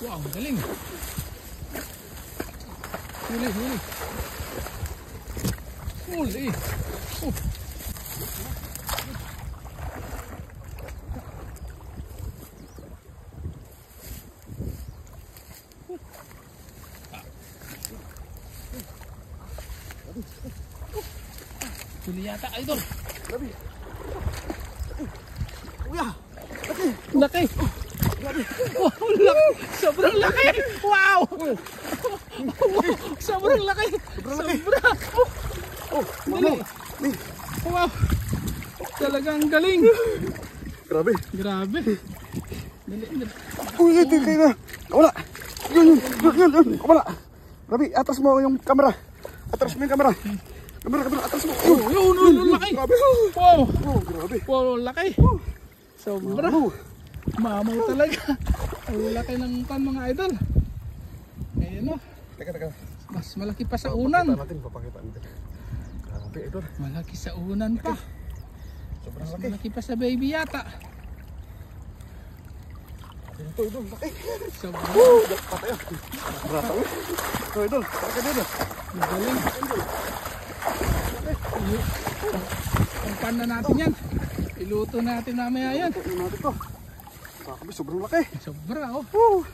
Wow, galing. Huli, huli. Huli. Huli yata, idol. Grabe. Kuya. Laki. Wow, laki. Sobrang laki. Wow. Sobrang laki. Sobra. Oh, Dali. Wow. Talagang galing. grabe. Grabe. Dali, dali. Uy, ito kayo na. Wala. Yun. Wala. Grabe, atas mo yung camera. Atras mo yung camera. Camera, atras mo. Yun, laki. Grabe. Wow. Oh, grabe. Wow, laki. Sobra. Mamaw talaga. Ang laki ng pan mga idol. Ayan o. Teka. Mas malaki pa sa unan. Papakita natin. Grabe, idol. Malaki sa unan pa. Sobrang Mas laki. malaki pa sa baby yata. Ito, idol. Laki. Sobra. Patay ah. Rata. Ito, idol. Laki din ah. Magaling. Ang pan na natin yan. Iluto natin mamaya yan. Ito natin to. Grabe, sobrang laki. Sobra oh.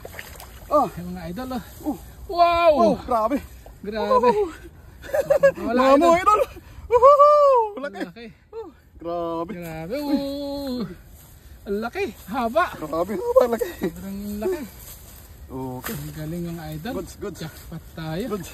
Ah. Yung mga idol oh. Wow. Oh, grabe. Grabe. Wala Mga mo, idol. idol. Woohoo! Laki. Laki. Grabe. Grabe. Oh. Ang laki. Haba. Grabe, laki. Sobrang laki. Okay. Ang galing mga idol. Good. Jackpot tayo. Good.